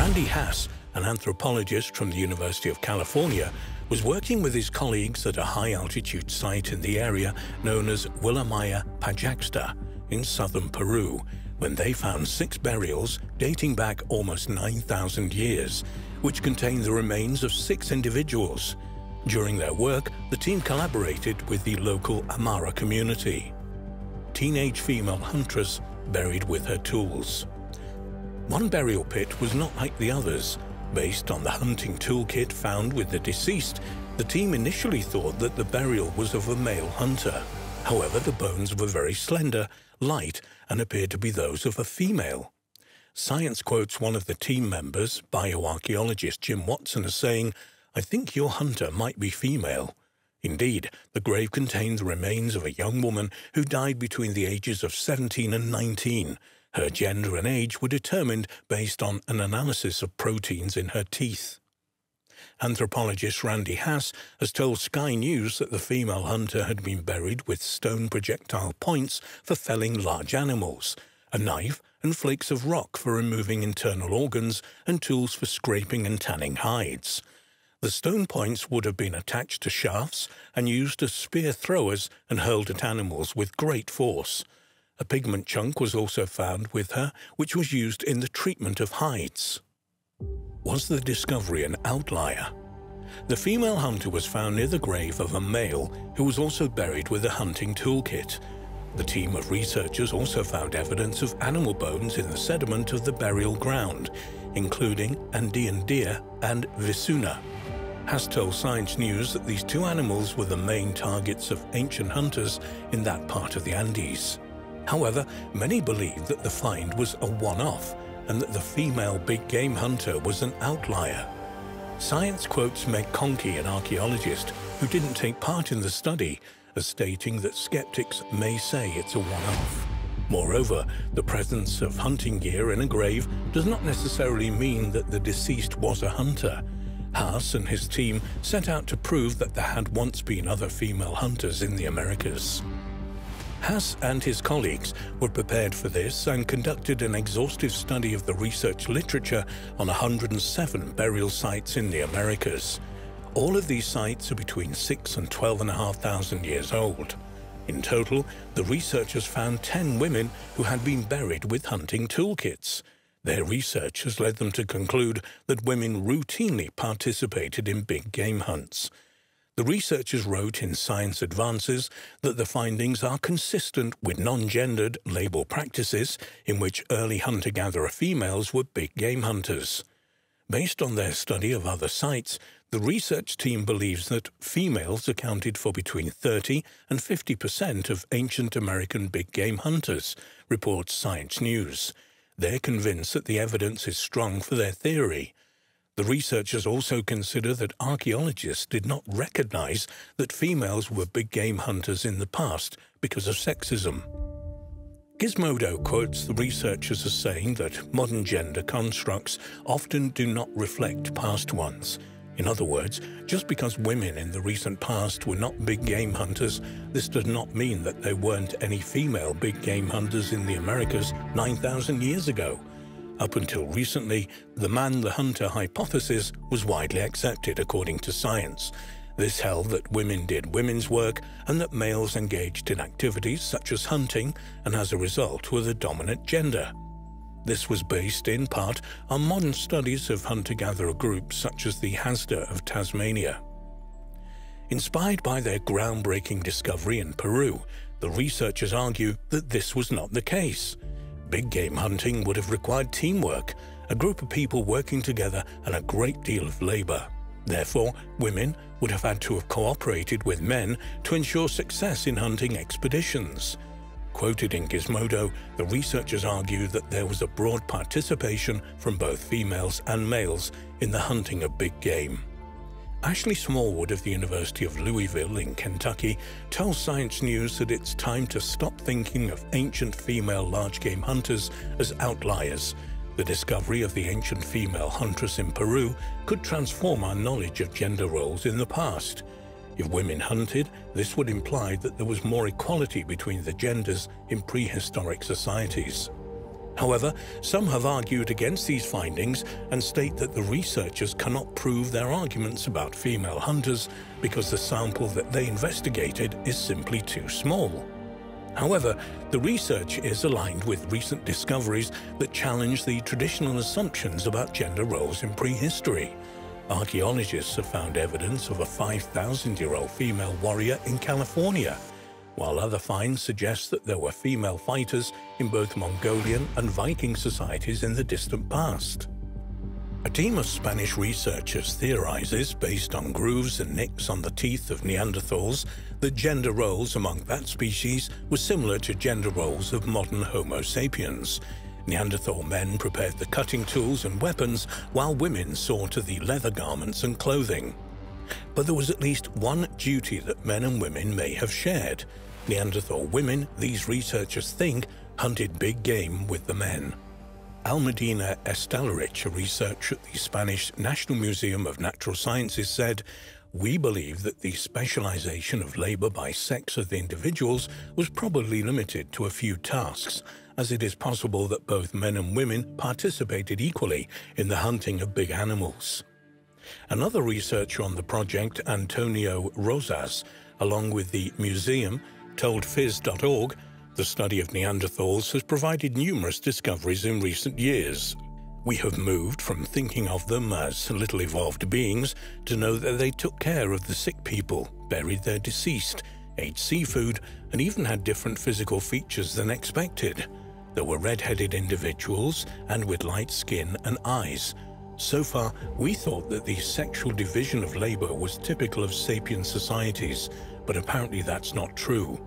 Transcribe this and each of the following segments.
Randy Hass, an anthropologist from the University of California, was working with his colleagues at a high-altitude site in the area known as Willamaya Pajaxta in southern Peru, when they found 6 burials dating back almost 9,000 years, which contained the remains of 6 individuals. During their work, the team collaborated with the local Amara community. Teenage female huntress buried with her tools. One burial pit was not like the others. Based on the hunting toolkit found with the deceased, the team initially thought that the burial was of a male hunter. However, the bones were very slender, light, and appeared to be those of a female. Science quotes one of the team members, bioarchaeologist Jim Watson, as saying, "I think your hunter might be female." Indeed, the grave contained the remains of a young woman who died between the ages of 17 and 19. Her gender and age were determined based on an analysis of proteins in her teeth. Anthropologist Randy Hass has told Sky News that the female hunter had been buried with stone projectile points for felling large animals, a knife and flakes of rock for removing internal organs, and tools for scraping and tanning hides. The stone points would have been attached to shafts and used as spear throwers and hurled at animals with great force. A pigment chunk was also found with her, which was used in the treatment of hides. Was the discovery an outlier? The female hunter was found near the grave of a male who was also buried with a hunting toolkit. The team of researchers also found evidence of animal bones in the sediment of the burial ground, including Andean deer and Visuna. Hass told Science News that these 2 animals were the main targets of ancient hunters in that part of the Andes. However, many believe that the find was a one-off and that the female big game hunter was an outlier. Science quotes Meg Conkey, an archaeologist who didn't take part in the study, as stating that skeptics may say it's a one-off. Moreover, the presence of hunting gear in a grave does not necessarily mean that the deceased was a hunter. Hass and his team set out to prove that there had once been other female hunters in the Americas. Hass and his colleagues were prepared for this and conducted an exhaustive study of the research literature on 107 burial sites in the Americas. All of these sites are between 6,000 and 12,500 years old. In total, the researchers found 10 women who had been buried with hunting toolkits. Their research has led them to conclude that women routinely participated in big game hunts. The researchers wrote in Science Advances that the findings are consistent with non-gendered label practices in which early hunter-gatherer females were big game hunters. Based on their study of other sites, the research team believes that females accounted for between 30% and 50% of ancient American big game hunters, reports Science News. They're convinced that the evidence is strong for their theory. The researchers also consider that archaeologists did not recognize that females were big game hunters in the past because of sexism. Gizmodo quotes the researchers as saying that modern gender constructs often do not reflect past ones. In other words, just because women in the recent past were not big game hunters, this does not mean that there weren't any female big game hunters in the Americas 9,000 years ago. Up until recently, the man-the-hunter hypothesis was widely accepted according to science. This held that women did women's work and that males engaged in activities such as hunting and as a result were the dominant gender. This was based in part on modern studies of hunter-gatherer groups such as the Hasda of Tasmania. Inspired by their groundbreaking discovery in Peru, the researchers argue that this was not the case. Big game hunting would have required teamwork, a group of people working together and a great deal of labor. Therefore, women would have had to have cooperated with men to ensure success in hunting expeditions. Quoted in Gizmodo, the researchers argue that there was a broad participation from both females and males in the hunting of big game. Ashley Smallwood of the University of Louisville in Kentucky tells Science News that it's time to stop thinking of ancient female large-game hunters as outliers. The discovery of the ancient female huntress in Peru could transform our knowledge of gender roles in the past. If women hunted, this would imply that there was more equality between the genders in prehistoric societies. However, some have argued against these findings and state that the researchers cannot prove their arguments about female hunters because the sample that they investigated is simply too small. However, the research is aligned with recent discoveries that challenge the traditional assumptions about gender roles in prehistory. Archaeologists have found evidence of a 5,000-year-old female warrior in California, while other finds suggest that there were female fighters in both Mongolian and Viking societies in the distant past. A team of Spanish researchers theorizes, based on grooves and nicks on the teeth of Neanderthals, that gender roles among that species were similar to gender roles of modern Homo sapiens. Neanderthal men prepared the cutting tools and weapons, while women saw to the leather garments and clothing. But there was at least one duty that men and women may have shared. Neanderthal women, these researchers think, hunted big game with the men. Almudena Estelarich, a researcher at the Spanish National Museum of Natural Sciences, said, "We believe that the specialization of labor by sex of the individuals was probably limited to a few tasks, as it is possible that both men and women participated equally in the hunting of big animals." Another researcher on the project, Antonio Rosas, along with the museum, told Phys.org, "The study of Neanderthals has provided numerous discoveries in recent years. We have moved from thinking of them as little evolved beings to know that they took care of the sick people, buried their deceased, ate seafood, and even had different physical features than expected. There were red-headed individuals and with light skin and eyes. So far, we thought that the sexual division of labor was typical of sapient societies, but apparently that's not true."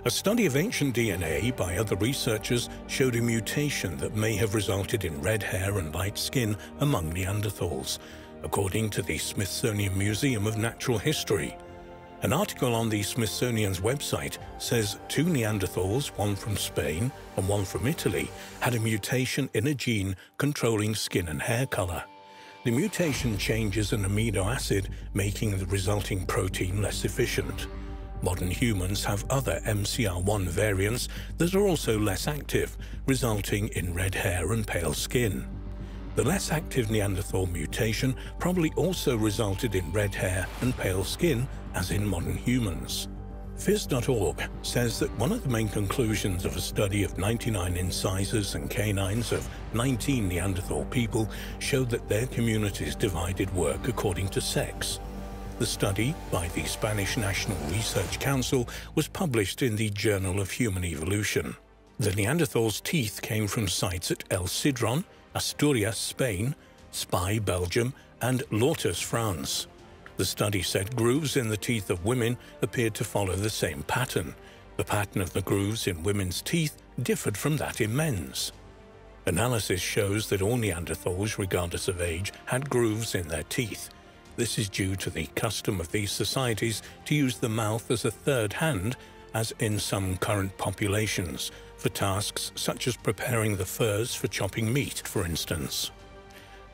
A study of ancient DNA by other researchers showed a mutation that may have resulted in red hair and light skin among Neanderthals, according to the Smithsonian Museum of Natural History. An article on the Smithsonian's website says 2 Neanderthals, one from Spain and one from Italy, had a mutation in a gene controlling skin and hair color. The mutation changes an amino acid, making the resulting protein less efficient. Modern humans have other MCR1 variants that are also less active, resulting in red hair and pale skin. The less active Neanderthal mutation probably also resulted in red hair and pale skin, as in modern humans. Phys.org says that one of the main conclusions of a study of 99 incisors and canines of 19 Neanderthal people showed that their communities divided work according to sex. The study, by the Spanish National Research Council, was published in the Journal of Human Evolution. The Neanderthals' teeth came from sites at El Sidron, Asturias, Spain, Spy, Belgium, and Lourdes, France. The study said grooves in the teeth of women appeared to follow the same pattern. The pattern of the grooves in women's teeth differed from that in men's. Analysis shows that all Neanderthals, regardless of age, had grooves in their teeth. This is due to the custom of these societies to use the mouth as a third hand, as in some current populations, for tasks such as preparing the furs for chopping meat, for instance.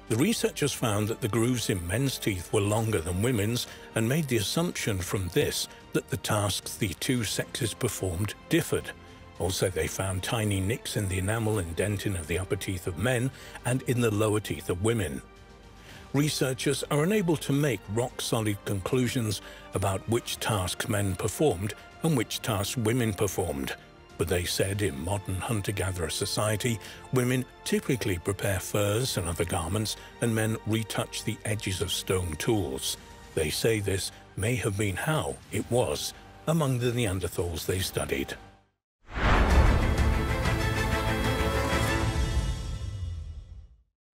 The researchers found that the grooves in men's teeth were longer than women's and made the assumption from this that the tasks the two sexes performed differed. Also, they found tiny nicks in the enamel and dentin of the upper teeth of men and in the lower teeth of women. Researchers are unable to make rock-solid conclusions about which tasks men performed and which tasks women performed, but they said in modern hunter-gatherer society, women typically prepare furs and other garments, and men retouch the edges of stone tools. They say this may have been how it was among the Neanderthals they studied.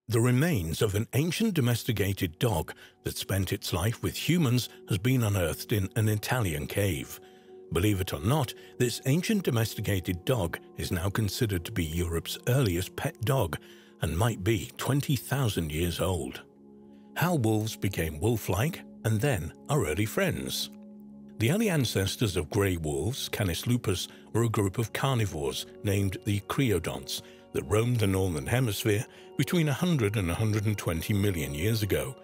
The remains of an ancient domesticated dog that spent its life with humans has been unearthed in an Italian cave. Believe it or not, this ancient domesticated dog is now considered to be Europe's earliest pet dog and might be 20,000 years old. How wolves became wolf-like and then are early friends. The early ancestors of grey wolves, Canis lupus, were a group of carnivores named the creodonts that roamed the northern hemisphere between 100 and 120 million years ago.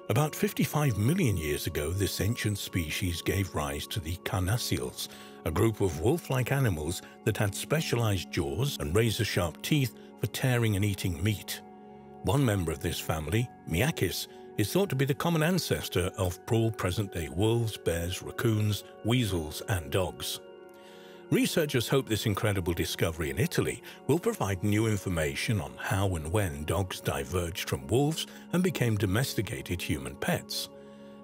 About 55 million years ago, this ancient species gave rise to the carnassials, a group of wolf-like animals that had specialized jaws and razor-sharp teeth for tearing and eating meat. One member of this family, Miakis, is thought to be the common ancestor of all present-day wolves, bears, raccoons, weasels, and dogs. Researchers hope this incredible discovery in Italy will provide new information on how and when dogs diverged from wolves and became domesticated human pets.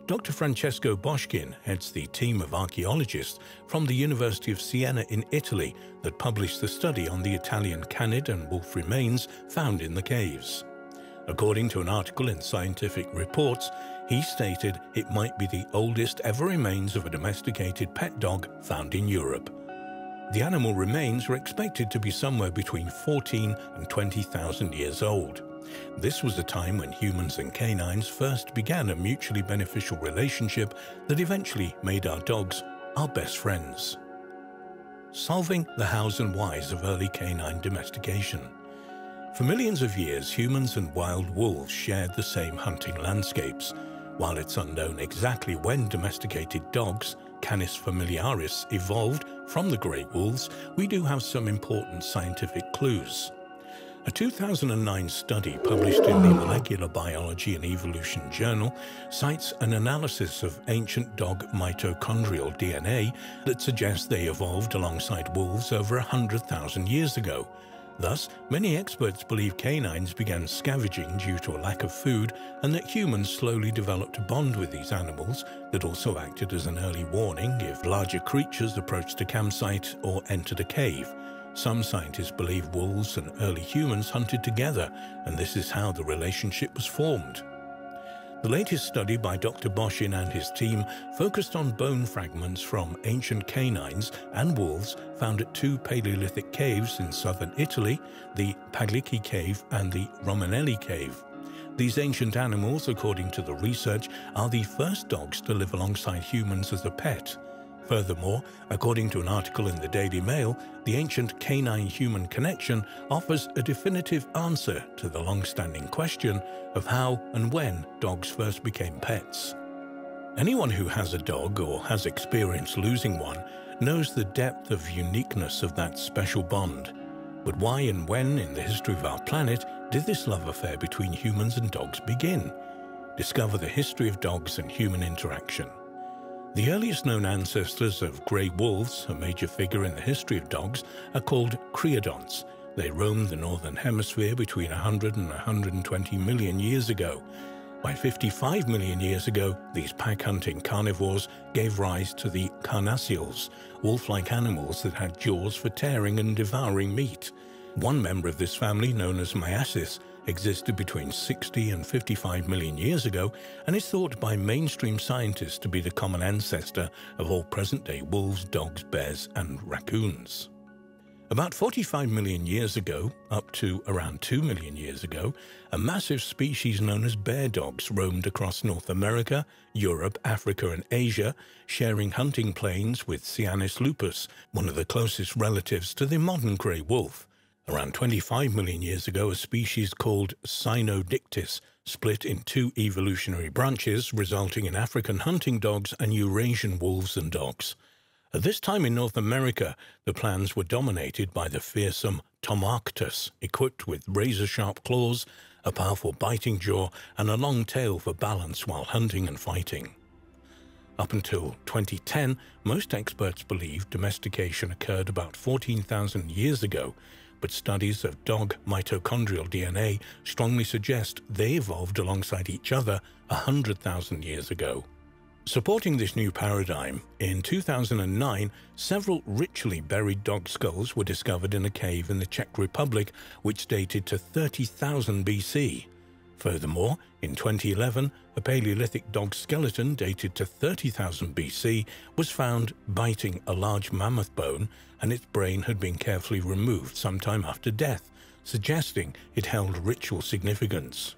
Dr. Francesco Boschkin heads the team of archaeologists from the University of Siena in Italy that published the study on the Italian canid and wolf remains found in the caves. According to an article in Scientific Reports, he stated it might be the oldest ever remains of a domesticated pet dog found in Europe. The animal remains are expected to be somewhere between 14 and 20,000 years old. This was a time when humans and canines first began a mutually beneficial relationship that eventually made our dogs our best friends. Solving the hows and whys of early canine domestication. For millions of years, humans and wild wolves shared the same hunting landscapes. While it's unknown exactly when domesticated dogs, Canis familiaris, evolved from the great wolves, we do have some important scientific clues. A 2009 study published in the Molecular Biology and Evolution journal cites an analysis of ancient dog mitochondrial DNA that suggests they evolved alongside wolves over 100,000 years ago. Thus, many experts believe canines began scavenging due to a lack of food and that humans slowly developed a bond with these animals that also acted as an early warning if larger creatures approached a campsite or entered a cave. Some scientists believe wolves and early humans hunted together, and this is how the relationship was formed. The latest study by Dr. Boschkin and his team focused on bone fragments from ancient canines and wolves found at two Paleolithic caves in southern Italy, the Paglici Cave and the Romanelli Cave. These ancient animals, according to the research, are the first dogs to live alongside humans as a pet. Furthermore, according to an article in the Daily Mail, the ancient canine-human connection offers a definitive answer to the long-standing question of how and when dogs first became pets. Anyone who has a dog or has experienced losing one knows the depth of uniqueness of that special bond. But why and when in the history of our planet did this love affair between humans and dogs begin? Discover the history of dogs and human interaction. The earliest known ancestors of grey wolves, a major figure in the history of dogs, are called creodonts. They roamed the northern hemisphere between 100 and 120 million years ago. By 55 million years ago, these pack-hunting carnivores gave rise to the carnassials, wolf-like animals that had jaws for tearing and devouring meat. One member of this family, known as Miakis, existed between 60 and 55 million years ago and is thought by mainstream scientists to be the common ancestor of all present-day wolves, dogs, bears, and raccoons. About 45 million years ago, up to around 2 million years ago, a massive species known as bear dogs roamed across North America, Europe, Africa, and Asia, sharing hunting plains with Canis lupus, one of the closest relatives to the modern grey wolf. Around 25 million years ago, a species called Cynodictys split in two evolutionary branches, resulting in African hunting dogs and Eurasian wolves and dogs. At this time in North America, the plains were dominated by the fearsome Tomarctos, equipped with razor-sharp claws, a powerful biting jaw, and a long tail for balance while hunting and fighting. Up until 2010, most experts believe domestication occurred about 14,000 years ago, but studies of dog mitochondrial DNA strongly suggest they evolved alongside each other 100,000 years ago. Supporting this new paradigm, in 2009, several ritually buried dog skulls were discovered in a cave in the Czech Republic, which dated to 30,000 BC. Furthermore, in 2011, a Paleolithic dog skeleton dated to 30,000 BC was found biting a large mammoth bone, and its brain had been carefully removed sometime after death, suggesting it held ritual significance.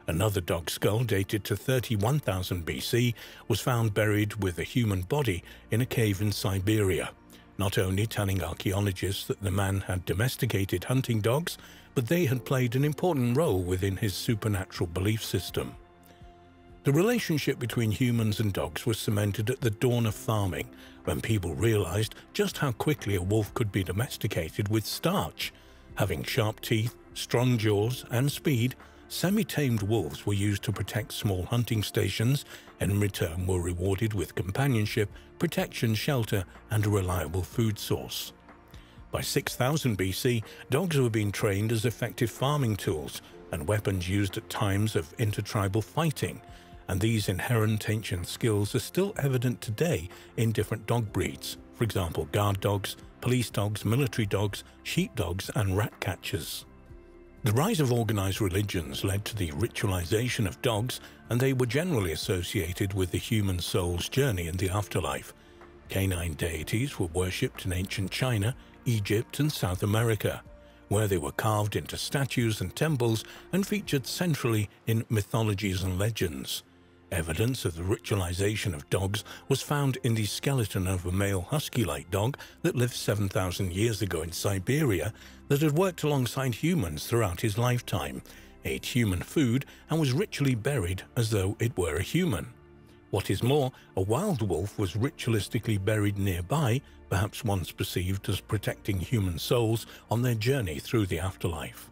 Another dog skull dated to 31,000 BC was found buried with a human body in a cave in Siberia, not only telling archaeologists that the man had domesticated hunting dogs, but they had played an important role within his supernatural belief system. The relationship between humans and dogs was cemented at the dawn of farming, when people realized just how quickly a wolf could be domesticated with starch. Having sharp teeth, strong jaws, and speed, semi-tamed wolves were used to protect small hunting stations and in return were rewarded with companionship, protection, shelter, and a reliable food source. By 6000 BC, dogs were being trained as effective farming tools and weapons used at times of intertribal fighting, and these inherent ancient skills are still evident today in different dog breeds, for example guard dogs, police dogs, military dogs, sheepdogs, and rat catchers. The rise of organized religions led to the ritualization of dogs, and they were generally associated with the human soul's journey in the afterlife. Canine deities were worshipped in ancient China, Egypt, and South America, where they were carved into statues and temples and featured centrally in mythologies and legends. Evidence of the ritualization of dogs was found in the skeleton of a male husky-like dog that lived 7,000 years ago in Siberia that had worked alongside humans throughout his lifetime, ate human food, and was ritually buried as though it were a human. What is more, a wild wolf was ritualistically buried nearby, perhaps once perceived as protecting human souls on their journey through the afterlife.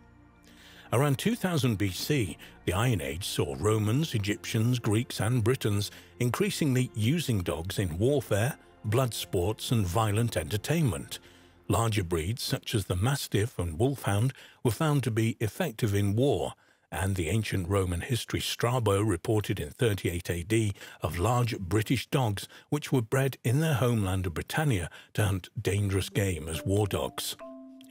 Around 2000 BC, the Iron Age saw Romans, Egyptians, Greeks, and Britons increasingly using dogs in warfare, blood sports, and violent entertainment. Larger breeds such as the Mastiff and Wolfhound were found to be effective in war, and the ancient Roman history Strabo reported in 38 AD of large British dogs which were bred in their homeland of Britannia to hunt dangerous game as war dogs.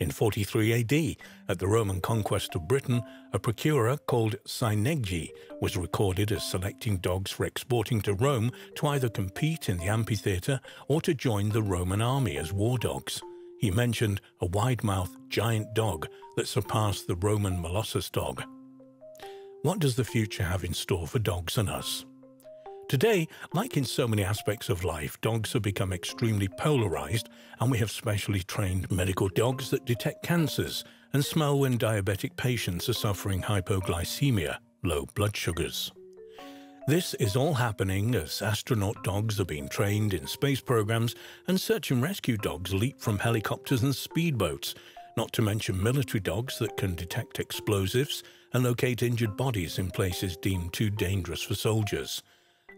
In 43 AD, at the Roman conquest of Britain, a procurer called Syneggi was recorded as selecting dogs for exporting to Rome to either compete in the amphitheatre or to join the Roman army as war dogs. He mentioned a wide-mouthed giant dog that surpassed the Roman Molossus dog. What does the future have in store for dogs and us? Today, like in so many aspects of life, dogs have become extremely polarized, and we have specially trained medical dogs that detect cancers and smell when diabetic patients are suffering hypoglycemia, low blood sugars. This is all happening as astronaut dogs are being trained in space programs and search and rescue dogs leap from helicopters and speedboats, not to mention military dogs that can detect explosives and locate injured bodies in places deemed too dangerous for soldiers.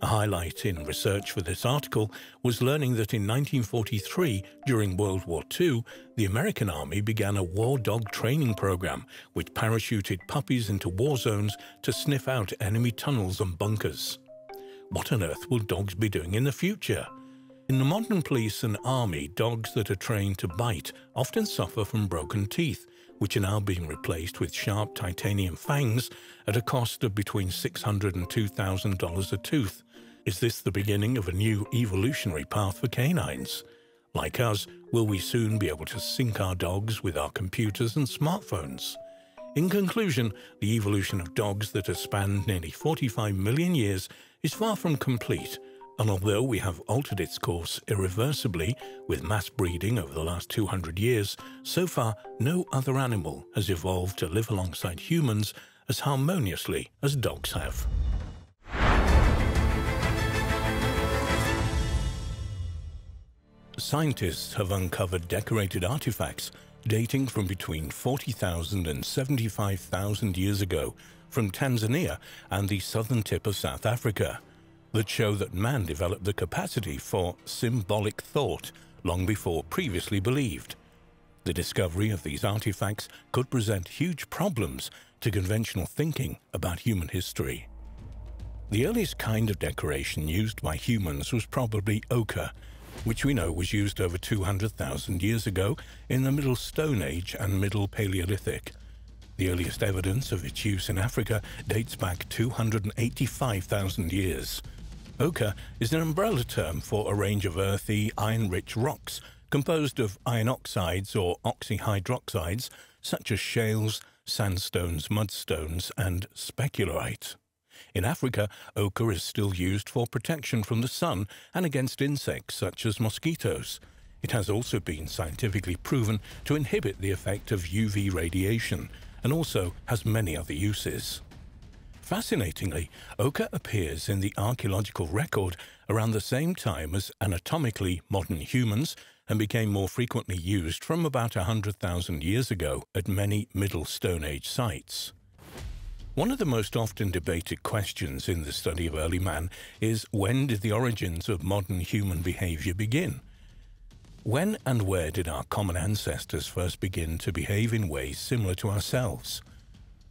A highlight in research for this article was learning that in 1943, during World War II, the American Army began a war dog training program which parachuted puppies into war zones to sniff out enemy tunnels and bunkers. What on earth will dogs be doing in the future? In the modern police and army, dogs that are trained to bite often suffer from broken teeth, which are now being replaced with sharp titanium fangs at a cost of between $600 and $2,000 a tooth. Is this the beginning of a new evolutionary path for canines? Like us, will we soon be able to sync our dogs with our computers and smartphones? In conclusion, the evolution of dogs that has spanned nearly 45 million years is far from complete, and although we have altered its course irreversibly with mass breeding over the last 200 years, so far no other animal has evolved to live alongside humans as harmoniously as dogs have. Scientists have uncovered decorated artifacts dating from between 40,000 and 75,000 years ago from Tanzania and the southern tip of South Africa that show that man developed the capacity for symbolic thought long before previously believed. The discovery of these artifacts could present huge problems to conventional thinking about human history. The earliest kind of decoration used by humans was probably ochre, which we know was used over 200,000 years ago in the Middle Stone Age and Middle Paleolithic. The earliest evidence of its use in Africa dates back 285,000 years. Ochre is an umbrella term for a range of earthy, iron-rich rocks composed of iron oxides or oxyhydroxides such as shales, sandstones, mudstones, and specularite. In Africa, ochre is still used for protection from the sun and against insects such as mosquitoes. It has also been scientifically proven to inhibit the effect of UV radiation and also has many other uses. Fascinatingly, ochre appears in the archaeological record around the same time as anatomically modern humans and became more frequently used from about 100,000 years ago at many Middle Stone Age sites. One of the most often debated questions in the study of early man is, when did the origins of modern human behavior begin? When and where did our common ancestors first begin to behave in ways similar to ourselves?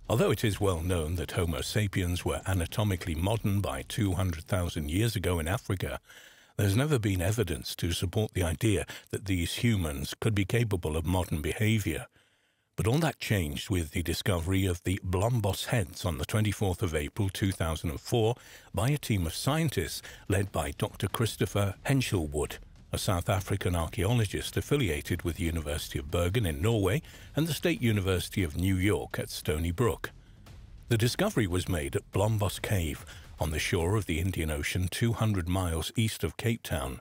Although it is well known that Homo sapiens were anatomically modern by 200,000 years ago in Africa, there's never been evidence to support the idea that these humans could be capable of modern behavior. But all that changed with the discovery of the Blombos heads on the 24th of April 2004 by a team of scientists led by Dr. Christopher Henshelwood, a South African archaeologist affiliated with the University of Bergen in Norway and the State University of New York at Stony Brook. The discovery was made at Blombos Cave on the shore of the Indian Ocean 200 miles east of Cape Town.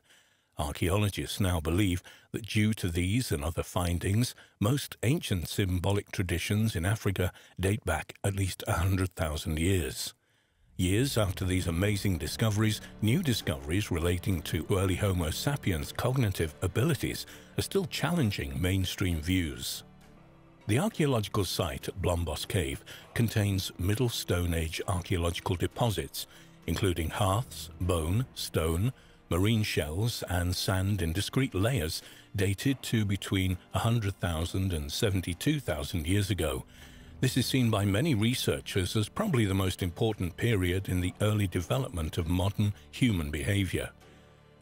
Archaeologists now believe that due to these and other findings, most ancient symbolic traditions in Africa date back at least 100,000 years. Years after these amazing discoveries, new discoveries relating to early Homo sapiens' cognitive abilities are still challenging mainstream views. The archaeological site at Blombos Cave contains Middle Stone Age archaeological deposits, including hearths, bone, stone, marine shells and sand in discrete layers dated to between 100,000 and 72,000 years ago. This is seen by many researchers as probably the most important period in the early development of modern human behavior.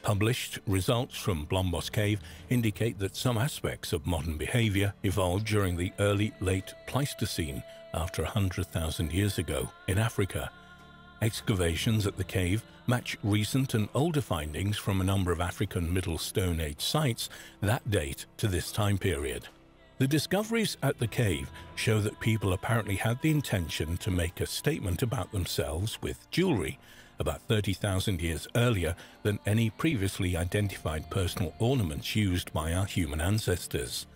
Published results from Blombos Cave indicate that some aspects of modern behavior evolved during the early-late Pleistocene after 100,000 years ago in Africa. Excavations at the cave match recent and older findings from a number of African Middle Stone Age sites that date to this time period. The discoveries at the cave show that people apparently had the intention to make a statement about themselves with jewelry about 30,000 years earlier than any previously identified personal ornaments used by our human ancestors.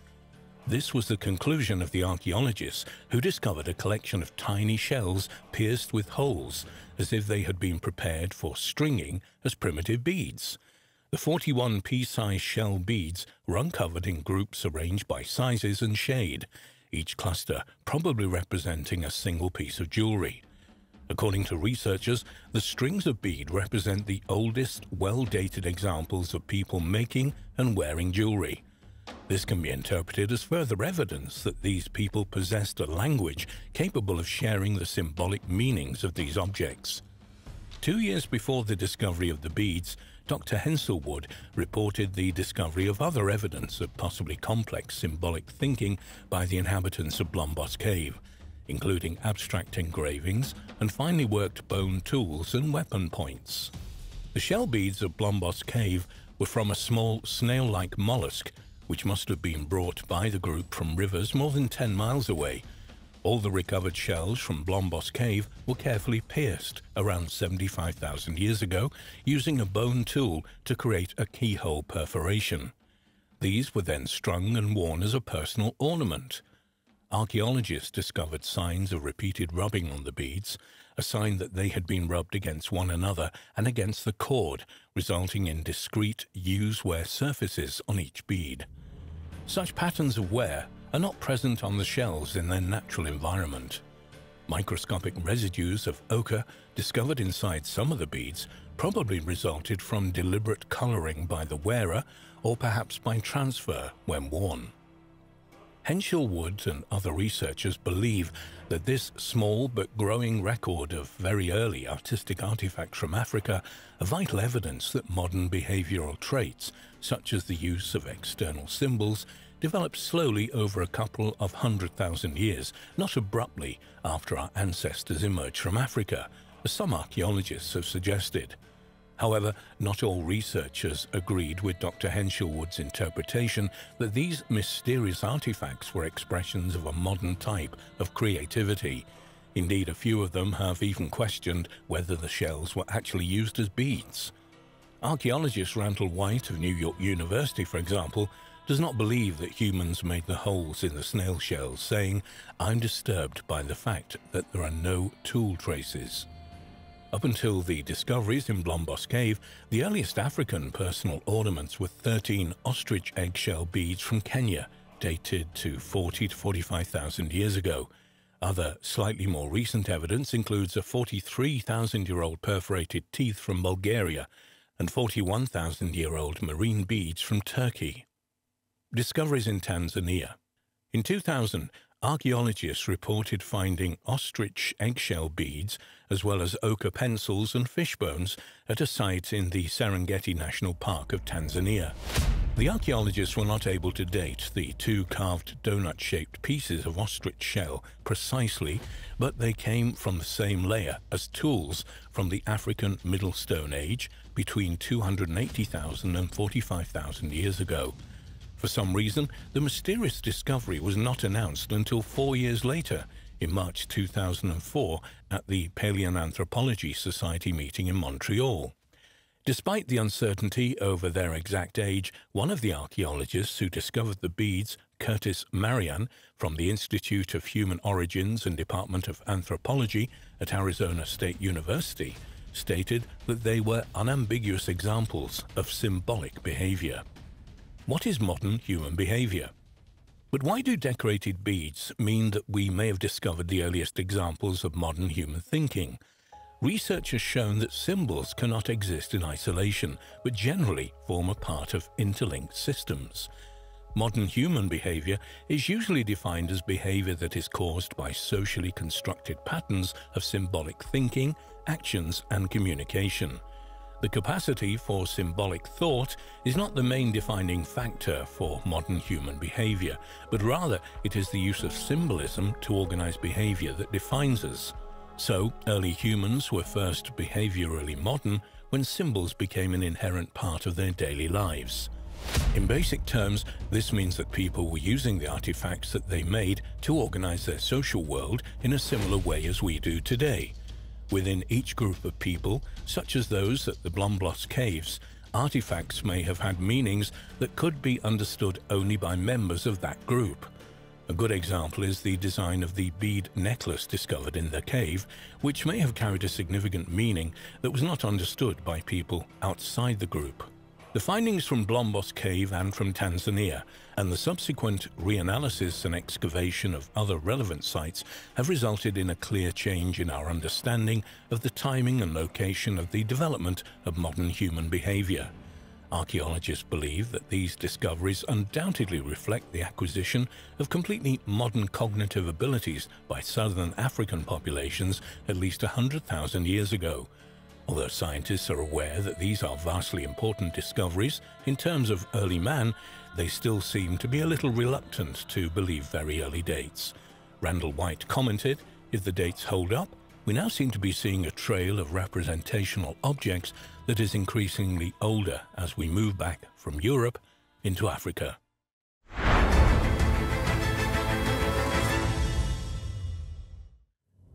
This was the conclusion of the archaeologists who discovered a collection of tiny shells pierced with holes, as if they had been prepared for stringing as primitive beads. The 41 pea-sized shell beads were uncovered in groups arranged by sizes and shade, each cluster probably representing a single piece of jewelry. According to researchers, the strings of bead represent the oldest, well-dated examples of people making and wearing jewelry. This can be interpreted as further evidence that these people possessed a language capable of sharing the symbolic meanings of these objects. 2 years before the discovery of the beads, Dr. Henshelwood reported the discovery of other evidence of possibly complex symbolic thinking by the inhabitants of Blombos Cave, including abstract engravings and finely worked bone tools and weapon points. The shell beads of Blombos Cave were from a small snail-like mollusk, which must have been brought by the group from rivers more than 10 miles away. All the recovered shells from Blombos Cave were carefully pierced around 75,000 years ago using a bone tool to create a keyhole perforation. These were then strung and worn as a personal ornament. Archaeologists discovered signs of repeated rubbing on the beads, a sign that they had been rubbed against one another and against the cord, resulting in discrete use-wear surfaces on each bead. Such patterns of wear are not present on the shells in their natural environment. Microscopic residues of ochre discovered inside some of the beads probably resulted from deliberate coloring by the wearer or perhaps by transfer when worn. Henshelwood and other researchers believe that this small but growing record of very early artistic artifacts from Africa are vital evidence that modern behavioral traits, such as the use of external symbols, developed slowly over a couple of 100,000 years, not abruptly after our ancestors emerged from Africa, as some archaeologists have suggested. However, not all researchers agreed with Dr. Henshelwood's interpretation that these mysterious artifacts were expressions of a modern type of creativity. Indeed, a few of them have even questioned whether the shells were actually used as beads. Archaeologist Randall White of New York University, for example, does not believe that humans made the holes in the snail shells, saying, "I'm disturbed by the fact that there are no tool traces." Up until the discoveries in Blombos Cave, the earliest African personal ornaments were 13 ostrich eggshell beads from Kenya, dated to 40 to 45,000 years ago. Other, slightly more recent evidence includes a 43,000-year-old perforated teeth from Bulgaria and 41,000-year-old marine beads from Turkey. Discoveries in Tanzania. In 2000, archaeologists reported finding ostrich eggshell beads as well as ochre pencils and fish bones at a site in the Serengeti National Park of Tanzania. The archaeologists were not able to date the two carved donut-shaped pieces of ostrich shell precisely, but they came from the same layer as tools from the African Middle Stone Age between 280,000 and 45,000 years ago. For some reason, the mysterious discovery was not announced until 4 years later, in March 2004, at the Paleoanthropology Society meeting in Montreal. Despite the uncertainty over their exact age, one of the archaeologists who discovered the beads, Curtis Marian, from the Institute of Human Origins and Department of Anthropology at Arizona State University, stated that they were unambiguous examples of symbolic behavior. What is modern human behavior? But why do decorated beads mean that we may have discovered the earliest examples of modern human thinking? Research has shown that symbols cannot exist in isolation, but generally form a part of interlinked systems. Modern human behavior is usually defined as behavior that is caused by socially constructed patterns of symbolic thinking, actions, and communication. The capacity for symbolic thought is not the main defining factor for modern human behavior, but rather it is the use of symbolism to organize behavior that defines us. So, early humans were first behaviorally modern when symbols became an inherent part of their daily lives. In basic terms, this means that people were using the artifacts that they made to organize their social world in a similar way as we do today. Within each group of people, such as those at the Blombos Caves, artifacts may have had meanings that could be understood only by members of that group. A good example is the design of the bead necklace discovered in the cave, which may have carried a significant meaning that was not understood by people outside the group. The findings from Blombos Cave and from Tanzania, and the subsequent reanalysis and excavation of other relevant sites, have resulted in a clear change in our understanding of the timing and location of the development of modern human behavior. Archaeologists believe that these discoveries undoubtedly reflect the acquisition of completely modern cognitive abilities by southern African populations at least 100,000 years ago. Although scientists are aware that these are vastly important discoveries in terms of early man, they still seem to be a little reluctant to believe very early dates. Randall White commented, "If the dates hold up, we now seem to be seeing a trail of representational objects that is increasingly older as we move back from Europe into Africa."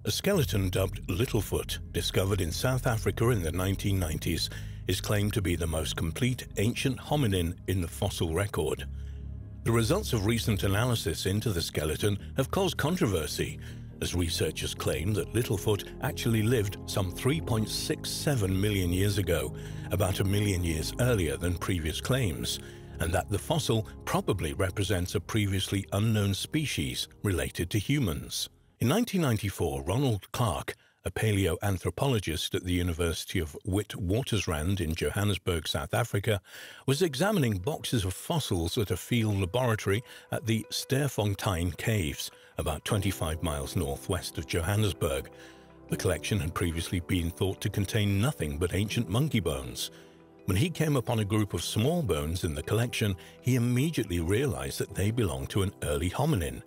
A skeleton dubbed Littlefoot, discovered in South Africa in the 1990s, is claimed to be the most complete ancient hominin in the fossil record. The results of recent analysis into the skeleton have caused controversy, as researchers claim that Littlefoot actually lived some 3.67 million years ago, about 1 million years earlier than previous claims, and that the fossil probably represents a previously unknown species related to humans. In 1994, Ronald Clark, a paleoanthropologist at the University of Witwatersrand in Johannesburg, South Africa, was examining boxes of fossils at a field laboratory at the Sterfontein Caves, about 25 miles northwest of Johannesburg. The collection had previously been thought to contain nothing but ancient monkey bones. When he came upon a group of small bones in the collection, he immediately realized that they belonged to an early hominin.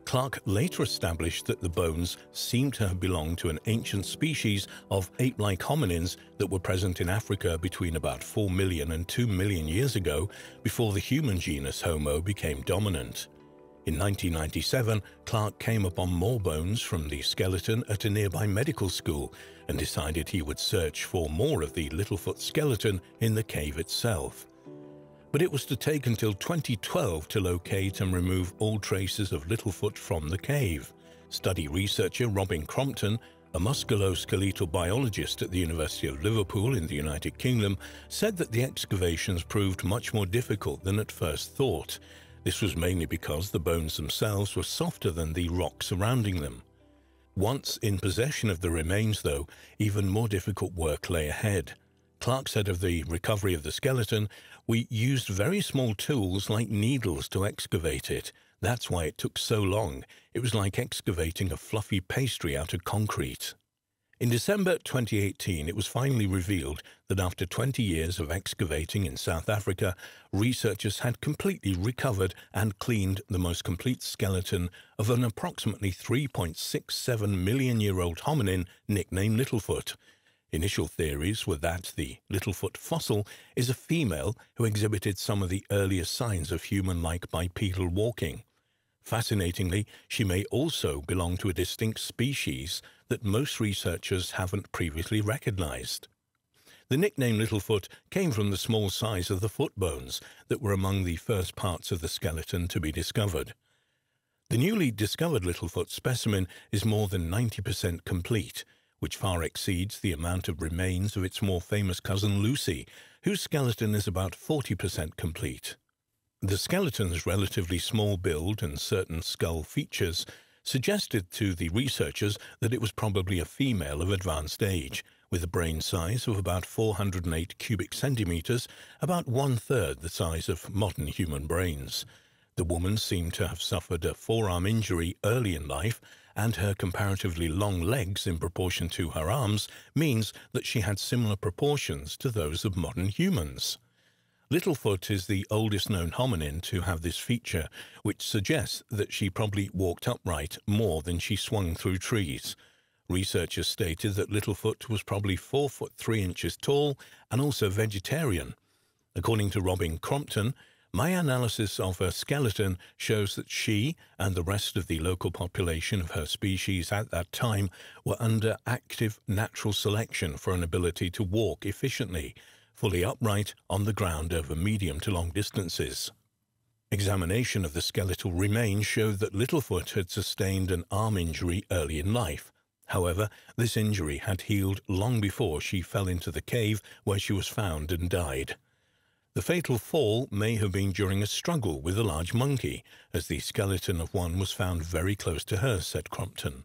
Clark later established that the bones seemed to have belonged to an ancient species of ape-like hominins that were present in Africa between about 4 million and 2 million years ago, before the human genus Homo became dominant. In 1997, Clark came upon more bones from the skeleton at a nearby medical school and decided he would search for more of the Littlefoot skeleton in the cave itself. But it was to take until 2012 to locate and remove all traces of Littlefoot from the cave. Study researcher Robin Crompton A musculoskeletal biologist at the University of Liverpool in the United Kingdom said that the excavations proved much more difficult than at first thought. This was mainly because the bones themselves were softer than the rock surrounding them. Once in possession of the remains, though, even more difficult work lay ahead. Clark said of the recovery of the skeleton, "We used very small tools like needles to excavate it. That's why it took so long. It was like excavating a fluffy pastry out of concrete." In December 2018, it was finally revealed that after 20 years of excavating in South Africa, researchers had completely recovered and cleaned the most complete skeleton of an approximately 3.67 million-year-old hominin nicknamed Littlefoot. Initial theories were that the Littlefoot fossil is a female who exhibited some of the earliest signs of human-like bipedal walking. Fascinatingly, she may also belong to a distinct species that most researchers haven't previously recognized. The nickname Littlefoot came from the small size of the foot bones that were among the first parts of the skeleton to be discovered. The newly discovered Littlefoot specimen is more than 90% complete, which far exceeds the amount of remains of its more famous cousin Lucy, whose skeleton is about 40% complete. The skeleton's relatively small build and certain skull features suggested to the researchers that it was probably a female of advanced age, with a brain size of about 408 cubic centimeters, about one-third the size of modern human brains. The woman seemed to have suffered a forearm injury early in life, and her comparatively long legs in proportion to her arms means that she had similar proportions to those of modern humans. Littlefoot is the oldest known hominin to have this feature, which suggests that she probably walked upright more than she swung through trees. Researchers stated that Littlefoot was probably 4 foot 3 inches tall and also vegetarian. According to Robin Crompton, "My analysis of her skeleton shows that she and the rest of the local population of her species at that time were under active natural selection for an ability to walk efficiently, fully upright on the ground over medium to long distances." Examination of the skeletal remains showed that Littlefoot had sustained an arm injury early in life. However, this injury had healed long before she fell into the cave where she was found and died. The fatal fall may have been during a struggle with a large monkey, as the skeleton of one was found very close to her, said Crompton.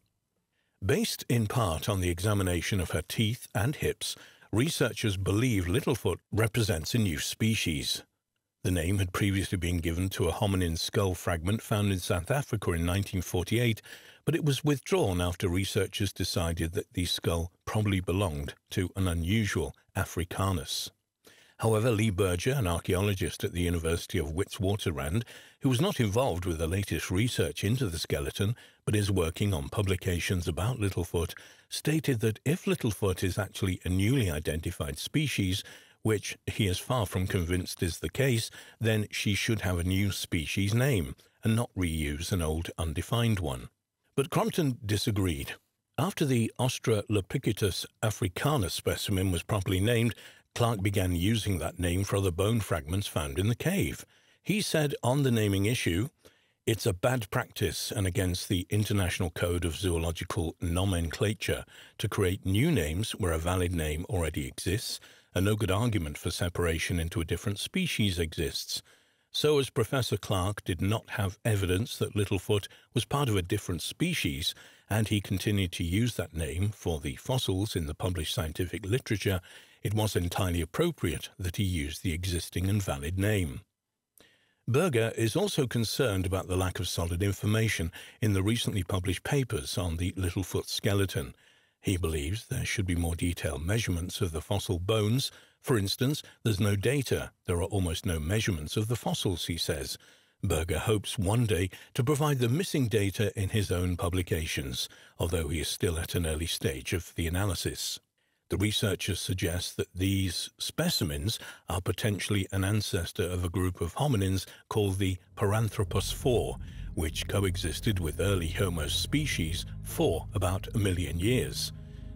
Based in part on the examination of her teeth and hips, researchers believe Littlefoot represents a new species. The name had previously been given to a hominin skull fragment found in South Africa in 1948, but it was withdrawn after researchers decided that the skull probably belonged to an unusual Africanus. However, Lee Berger, an archaeologist at the University of Witwatersrand, who was not involved with the latest research into the skeleton, but is working on publications about Littlefoot, stated that if Littlefoot is actually a newly identified species, which he is far from convinced is the case, then she should have a new species name, and not reuse an old undefined one. But Crompton disagreed. After the Australopithecus africanus specimen was properly named, Clark began using that name for other bone fragments found in the cave. He said on the naming issue, "It's a bad practice and against the International Code of Zoological Nomenclature to create new names where a valid name already exists, and no good argument for separation into a different species exists." So as Professor Clark did not have evidence that Littlefoot was part of a different species, and he continued to use that name for the fossils in the published scientific literature, it was entirely appropriate that he used the existing and valid name. Berger is also concerned about the lack of solid information in the recently published papers on the Littlefoot skeleton. He believes there should be more detailed measurements of the fossil bones. For instance, there's no data. There are almost no measurements of the fossils, he says. Berger hopes one day to provide the missing data in his own publications, although he is still at an early stage of the analysis. The researchers suggest that these specimens are potentially an ancestor of a group of hominins called the Paranthropus 4, which coexisted with early Homo species for about 1 million years.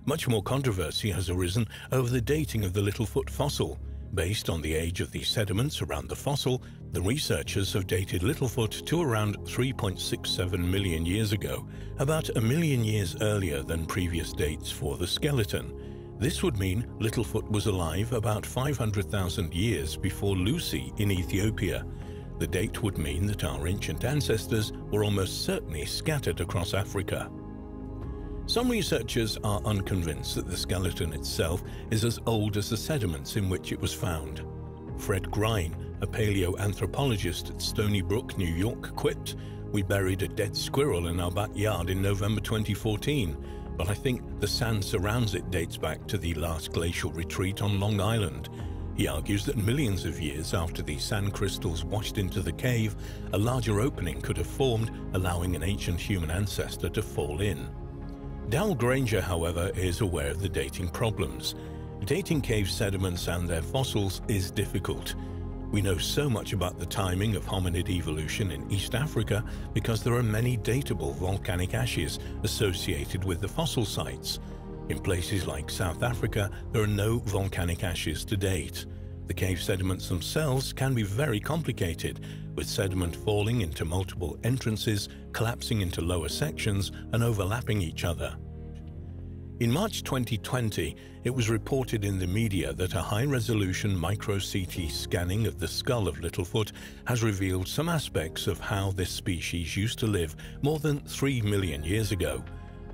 Much more controversy has arisen over the dating of the Littlefoot fossil. Based on the age of the sediments around the fossil, the researchers have dated Littlefoot to around 3.67 million years ago, about a million years earlier than previous dates for the skeleton. This would mean Littlefoot was alive about 500,000 years before Lucy in Ethiopia. The date would mean that our ancient ancestors were almost certainly scattered across Africa. Some researchers are unconvinced that the skeleton itself is as old as the sediments in which it was found. Fred Grein, a paleoanthropologist at Stony Brook, New York, quipped, "We buried a dead squirrel in our backyard in November 2014, but I think the sand surrounds it dates back to the last glacial retreat on Long Island." He argues that millions of years after the sand crystals washed into the cave, a larger opening could have formed, allowing an ancient human ancestor to fall in. Dal Granger, however, is aware of the dating problems. Dating cave sediments and their fossils is difficult. We know so much about the timing of hominid evolution in East Africa because there are many datable volcanic ashes associated with the fossil sites. In places like South Africa, there are no volcanic ashes to date. The cave sediments themselves can be very complicated, with sediment falling into multiple entrances, collapsing into lower sections, and overlapping each other. In March 2020, it was reported in the media that a high-resolution micro-CT scanning of the skull of Littlefoot has revealed some aspects of how this species used to live more than 3 million years ago.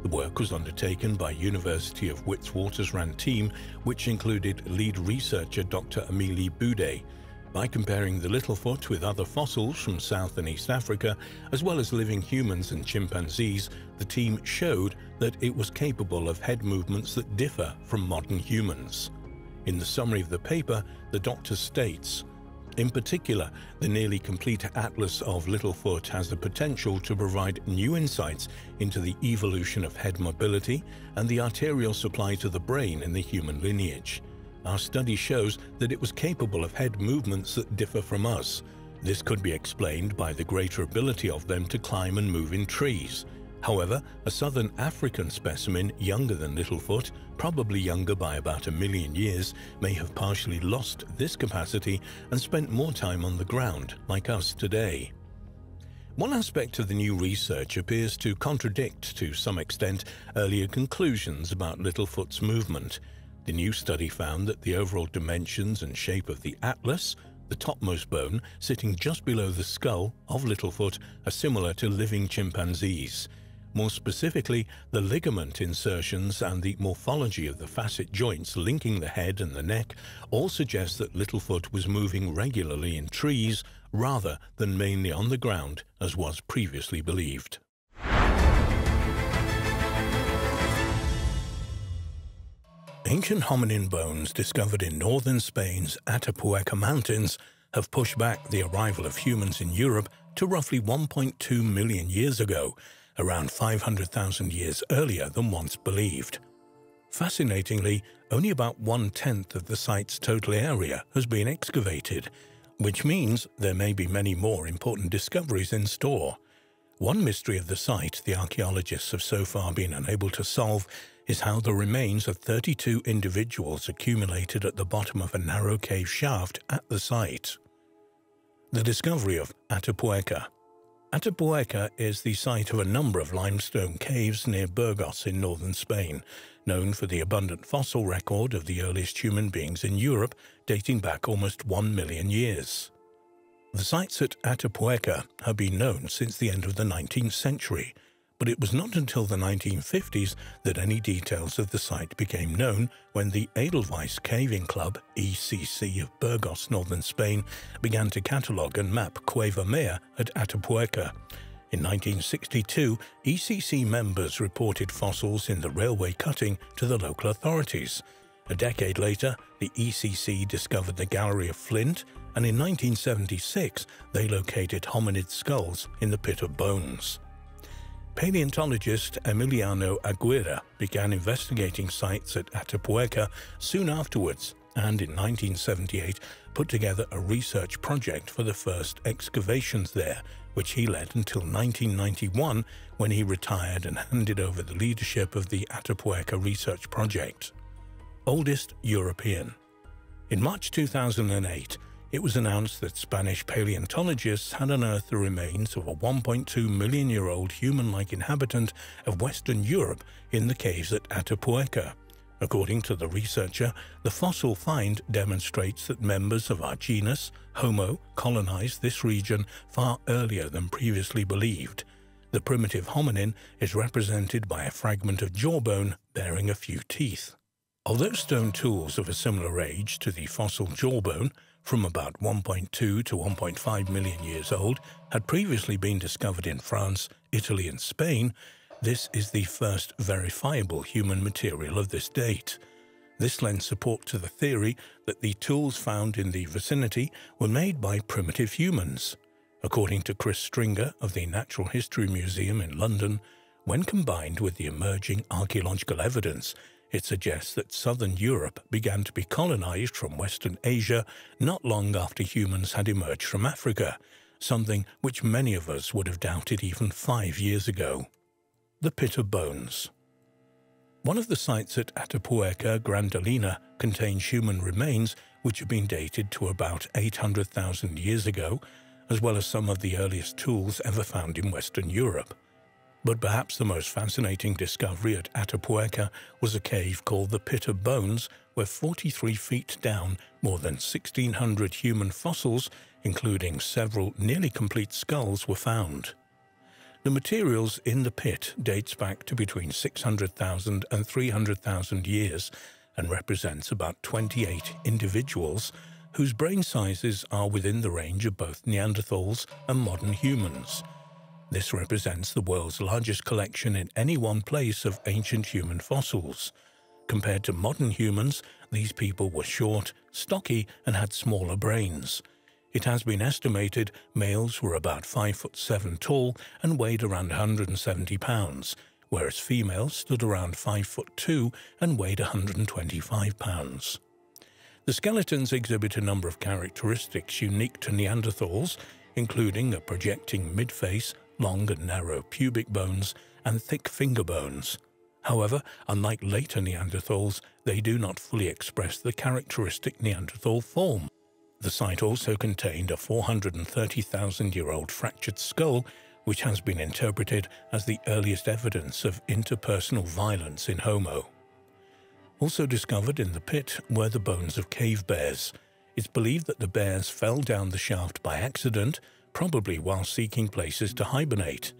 The work was undertaken by University of Witwatersrand team, which included lead researcher Dr. Amélie Boudet. By comparing the Littlefoot with other fossils from South and East Africa, as well as living humans and chimpanzees, the team showed that it was capable of head movements that differ from modern humans. In the summary of the paper, the doctor states, "In particular, the nearly complete atlas of Littlefoot has the potential to provide new insights into the evolution of head mobility and the arterial supply to the brain in the human lineage. Our study shows that it was capable of head movements that differ from us. This could be explained by the greater ability of them to climb and move in trees. However, a southern African specimen younger than Littlefoot, probably younger by about a million years, may have partially lost this capacity and spent more time on the ground, like us today." One aspect of the new research appears to contradict, to some extent, earlier conclusions about Littlefoot's movement. The new study found that the overall dimensions and shape of the atlas, the topmost bone sitting just below the skull of Littlefoot, are similar to living chimpanzees. More specifically, the ligament insertions and the morphology of the facet joints linking the head and the neck all suggest that Littlefoot was moving regularly in trees rather than mainly on the ground, as was previously believed. Ancient hominin bones discovered in northern Spain's Atapuerca Mountains have pushed back the arrival of humans in Europe to roughly 1.2 million years ago, around 500,000 years earlier than once believed. Fascinatingly, only about 1/10 of the site's total area has been excavated, which means there may be many more important discoveries in store. One mystery of the site the archaeologists have so far been unable to solve is how the remains of 32 individuals accumulated at the bottom of a narrow cave shaft at the site. The discovery of Atapuerca. Atapuerca is the site of a number of limestone caves near Burgos in northern Spain, known for the abundant fossil record of the earliest human beings in Europe, dating back almost 1 million years. The sites at Atapuerca have been known since the end of the 19th century, but it was not until the 1950s that any details of the site became known when the Edelweiss Caving Club, ECC of Burgos, northern Spain, began to catalogue and map Cueva Maya at Atapuerca. In 1962, ECC members reported fossils in the railway cutting to the local authorities. A decade later, the ECC discovered the Gallery of Flint, and in 1976 they located hominid skulls in the Pit of Bones. Paleontologist Emiliano Aguirre began investigating sites at Atapuerca soon afterwards, and in 1978 put together a research project for the first excavations there, which he led until 1991, when he retired and handed over the leadership of the Atapuerca research project. Oldest European. In March 2008, it was announced that Spanish paleontologists had unearthed the remains of a 1.2 million-year-old human-like inhabitant of Western Europe in the caves at Atapuerca. According to the researcher, the fossil find demonstrates that members of our genus, Homo, colonized this region far earlier than previously believed. The primitive hominin is represented by a fragment of jawbone bearing a few teeth. Although stone tools of a similar age to the fossil jawbone, from about 1.2 to 1.5 million years old, had previously been discovered in France, Italy and Spain, this is the first verifiable human material of this date. This lends support to the theory that the tools found in the vicinity were made by primitive humans. According to Chris Stringer of the Natural History Museum in London, when combined with the emerging archaeological evidence, it suggests that southern Europe began to be colonized from Western Asia not long after humans had emerged from Africa, something which many of us would have doubted even 5 years ago. The Pit of Bones. One of the sites at Atapuerca, Grandalina, contains human remains which have been dated to about 800,000 years ago, as well as some of the earliest tools ever found in Western Europe. But perhaps the most fascinating discovery at Atapuerca was a cave called the Pit of Bones, where 43 feet down, more than 1,600 human fossils, including several nearly complete skulls, were found. The materials in the pit dates back to between 600,000 and 300,000 years and represents about 28 individuals whose brain sizes are within the range of both Neanderthals and modern humans. This represents the world's largest collection in any one place of ancient human fossils. Compared to modern humans, these people were short, stocky, and had smaller brains. It has been estimated males were about 5'7" tall and weighed around 170 pounds, whereas females stood around 5'2" and weighed 125 pounds. The skeletons exhibit a number of characteristics unique to Neanderthals, including a projecting midface, long and narrow pubic bones, and thick finger bones. However, unlike later Neanderthals, they do not fully express the characteristic Neanderthal form. The site also contained a 430,000-year-old fractured skull, which has been interpreted as the earliest evidence of interpersonal violence in Homo. Also discovered in the pit were the bones of cave bears. It's believed that the bears fell down the shaft by accident, probably while seeking places to hibernate.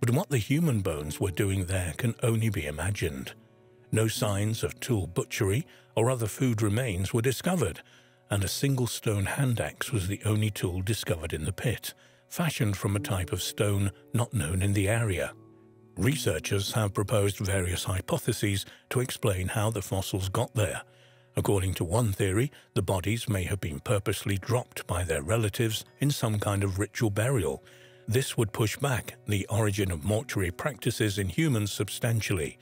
But what the human bones were doing there can only be imagined. No signs of tool butchery or other food remains were discovered, and a single stone hand axe was the only tool discovered in the pit, fashioned from a type of stone not known in the area. Researchers have proposed various hypotheses to explain how the fossils got there. According to one theory, the bodies may have been purposely dropped by their relatives in some kind of ritual burial. This would push back the origin of mortuary practices in humans substantially.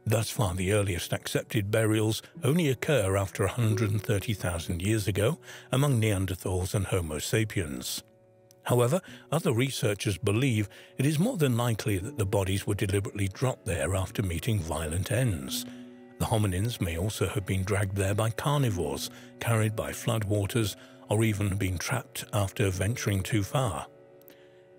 Thus far, the earliest accepted burials only occur after 130,000 years ago among Neanderthals and Homo sapiens. However, other researchers believe it is more than likely that the bodies were deliberately dropped there after meeting violent ends. The hominins may also have been dragged there by carnivores, carried by floodwaters, or even been trapped after venturing too far.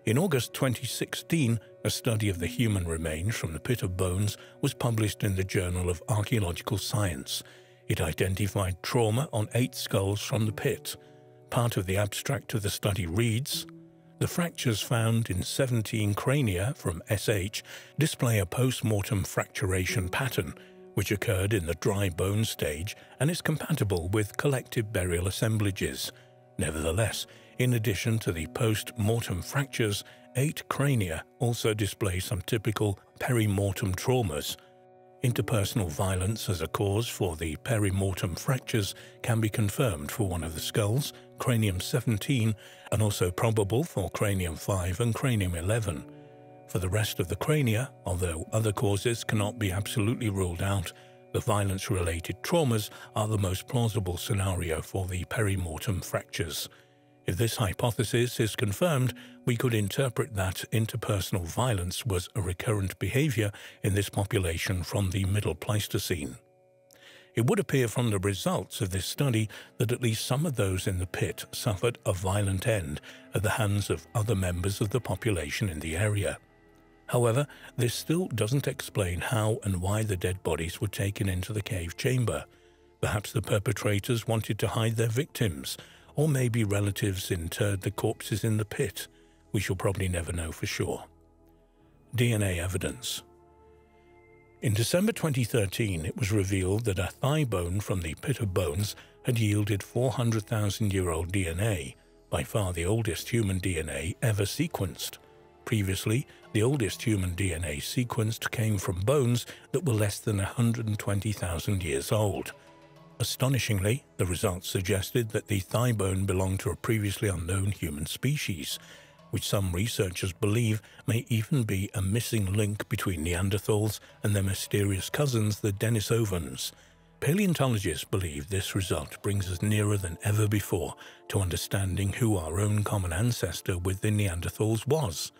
In August 2016, a study of the human remains from the Pit of Bones was published in the Journal of Archaeological Science. It identified trauma on 8 skulls from the pit. Part of the abstract of the study reads, "The fractures found in 17 crania from SH display a post-mortem fracturation pattern, which occurred in the dry bone stage and is compatible with collective burial assemblages. Nevertheless, in addition to the post-mortem fractures, 8 crania also display some typical peri-mortem traumas. Interpersonal violence as a cause for the peri-mortem fractures can be confirmed for one of the skulls, cranium 17, and also probable for cranium 5 and cranium 11. For the rest of the crania, although other causes cannot be absolutely ruled out, the violence-related traumas are the most plausible scenario for the peri-mortem fractures. If this hypothesis is confirmed, we could interpret that interpersonal violence was a recurrent behavior in this population from the Middle Pleistocene. It would appear from the results of this study that at least some of those in the pit suffered a violent end at the hands of other members of the population in the area. However, this still doesn't explain how and why the dead bodies were taken into the cave chamber. Perhaps the perpetrators wanted to hide their victims, or maybe relatives interred the corpses in the pit. We shall probably never know for sure. DNA evidence. In December 2013, it was revealed that a thigh bone from the Pit of Bones had yielded 400,000-year-old DNA, by far the oldest human DNA ever sequenced. Previously, the oldest human DNA sequenced came from bones that were less than 120,000 years old. Astonishingly, the results suggested that the thigh bone belonged to a previously unknown human species, which some researchers believe may even be a missing link between Neanderthals and their mysterious cousins, the Denisovans. Paleontologists believe this result brings us nearer than ever before to understanding who our own common ancestor with the Neanderthals was.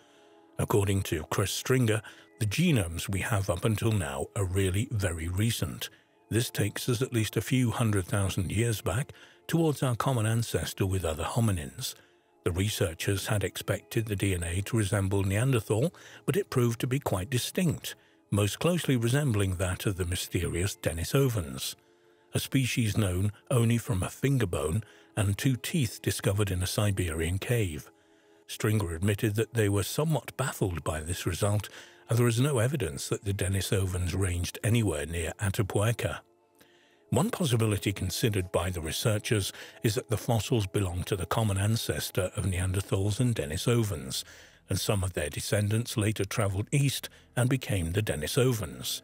According to Chris Stringer, the genomes we have up until now are really very recent. This takes us at least a few 100,000 years back towards our common ancestor with other hominins. The researchers had expected the DNA to resemble Neanderthal, but it proved to be quite distinct, most closely resembling that of the mysterious Denisovans, a species known only from a finger bone and 2 teeth discovered in a Siberian cave. Stringer admitted that they were somewhat baffled by this result, and there is no evidence that the Denisovans ranged anywhere near Atapuerca. One possibility considered by the researchers is that the fossils belong to the common ancestor of Neanderthals and Denisovans, and some of their descendants later traveled east and became the Denisovans.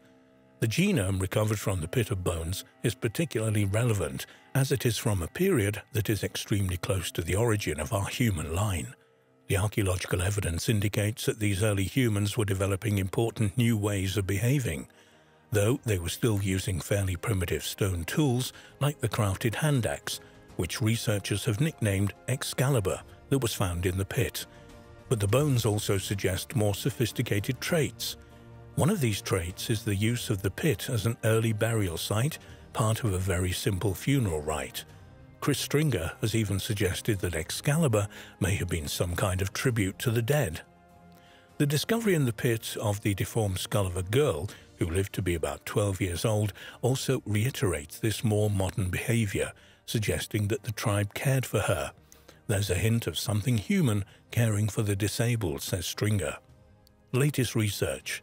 The genome recovered from the Pit of Bones is particularly relevant, as it is from a period that is extremely close to the origin of our human line. The archaeological evidence indicates that these early humans were developing important new ways of behaving, though they were still using fairly primitive stone tools like the crafted hand axe, which researchers have nicknamed Excalibur, that was found in the pit. But the bones also suggest more sophisticated traits. One of these traits is the use of the pit as an early burial site, part of a very simple funeral rite. Chris Stringer has even suggested that Excalibur may have been some kind of tribute to the dead. The discovery in the pit of the deformed skull of a girl, who lived to be about 12 years old, also reiterates this more modern behavior, suggesting that the tribe cared for her. There's a hint of something human caring for the disabled, says Stringer. Latest research.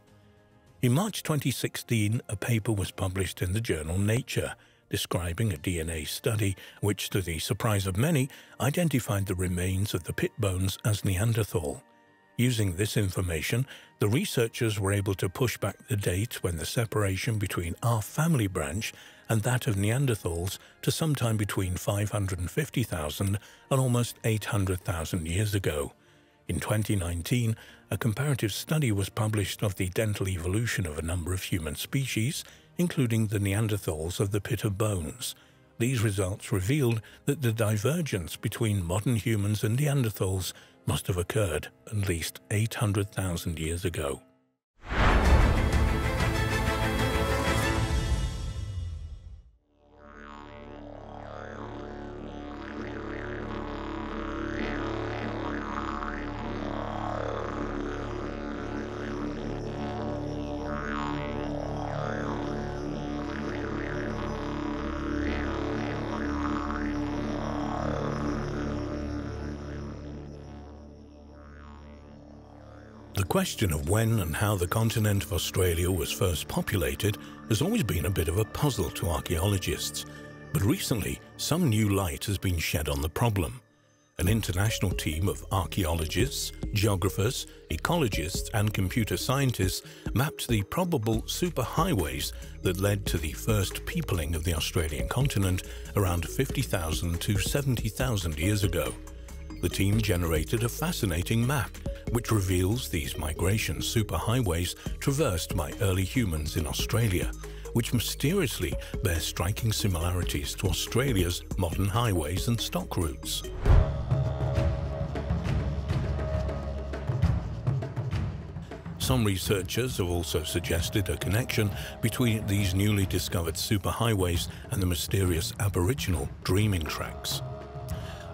In March 2016, a paper was published in the journal Nature, describing a DNA study which, to the surprise of many, identified the remains of the pit bones as Neanderthal. Using this information, the researchers were able to push back the date when the separation between our family branch and that of Neanderthals to sometime between 550,000 and almost 800,000 years ago. In 2019, a comparative study was published of the dental evolution of a number of human species, including the Neanderthals of the Pit of Bones. These results revealed that the divergence between modern humans and Neanderthals must have occurred at least 800,000 years ago. The question of when and how the continent of Australia was first populated has always been a bit of a puzzle to archaeologists, but recently some new light has been shed on the problem. An international team of archaeologists, geographers, ecologists and computer scientists mapped the probable superhighways that led to the first peopling of the Australian continent around 50,000 to 70,000 years ago. The team generated a fascinating map which reveals these migration superhighways traversed by early humans in Australia, which mysteriously bear striking similarities to Australia's modern highways and stock routes. Some researchers have also suggested a connection between these newly discovered superhighways and the mysterious Aboriginal dreaming tracks.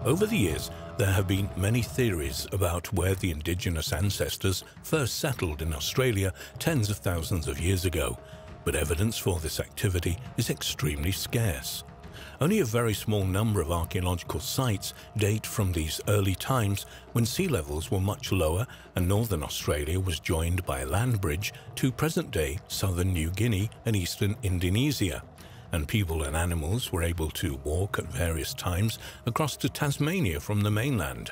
Over the years, there have been many theories about where the indigenous ancestors first settled in Australia tens of thousands of years ago, but evidence for this activity is extremely scarce. Only a very small number of archaeological sites date from these early times when sea levels were much lower and northern Australia was joined by a land bridge to present-day southern New Guinea and eastern Indonesia, and people and animals were able to walk at various times across to Tasmania from the mainland.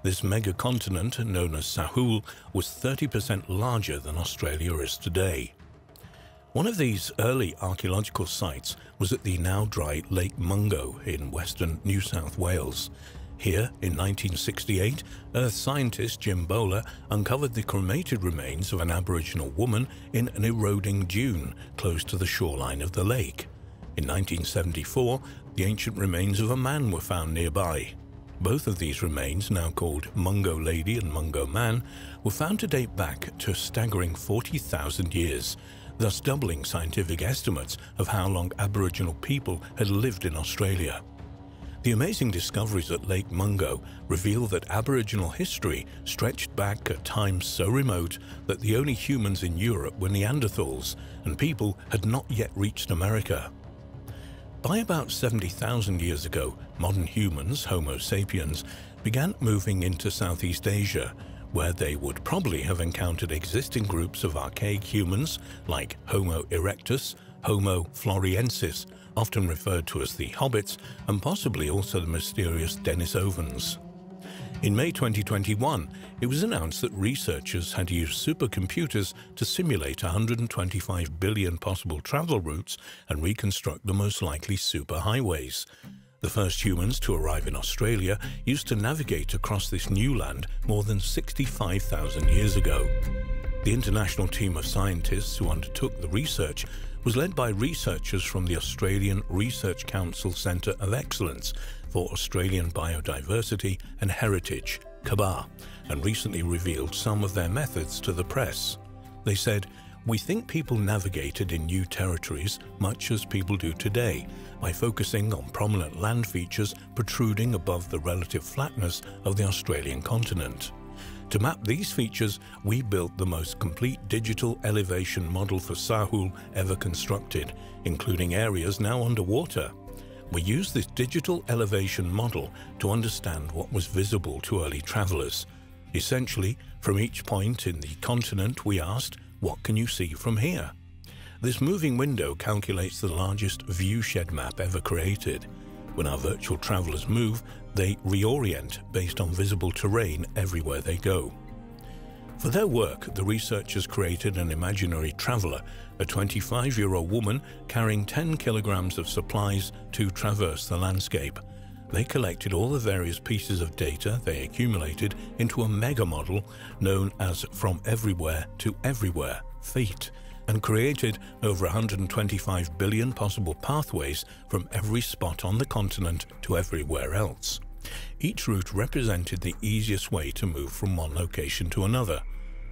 This megacontinent, known as Sahul, was 30% larger than Australia is today. One of these early archaeological sites was at the now dry Lake Mungo in western New South Wales. Here, in 1968, Earth scientist Jim Bowler uncovered the cremated remains of an Aboriginal woman in an eroding dune close to the shoreline of the lake. In 1974, the ancient remains of a man were found nearby. Both of these remains, now called Mungo Lady and Mungo Man, were found to date back to a staggering 40,000 years, thus doubling scientific estimates of how long Aboriginal people had lived in Australia. The amazing discoveries at Lake Mungo reveal that Aboriginal history stretched back at times so remote that the only humans in Europe were Neanderthals, and people had not yet reached America. By about 70,000 years ago, modern humans, Homo sapiens, began moving into Southeast Asia, where they would probably have encountered existing groups of archaic humans like Homo erectus, Homo floresiensis, often referred to as the hobbits, and possibly also the mysterious Denisovans. In May 2021, it was announced that researchers had used supercomputers to simulate 125 billion possible travel routes and reconstruct the most likely superhighways. The first humans to arrive in Australia used to navigate across this new land more than 65,000 years ago. The international team of scientists who undertook the research was led by researchers from the Australian Research Council Centre of Excellence for Australian Biodiversity and Heritage, CABAR, and recently revealed some of their methods to the press. They said, "We think people navigated in new territories much as people do today, by focusing on prominent land features protruding above the relative flatness of the Australian continent. To map these features, we built the most complete digital elevation model for Sahul ever constructed, including areas now underwater. We used this digital elevation model to understand what was visible to early travelers. Essentially, from each point in the continent we asked, what can you see from here? This moving window calculates the largest viewshed map ever created. When our virtual travelers move, they reorient based on visible terrain everywhere they go." For their work, the researchers created an imaginary traveler, a 25-year-old woman carrying 10 kilograms of supplies to traverse the landscape. They collected all the various pieces of data they accumulated into a mega model known as From Everywhere to Everywhere, FEAT, and created over 125 billion possible pathways from every spot on the continent to everywhere else. Each route represented the easiest way to move from one location to another.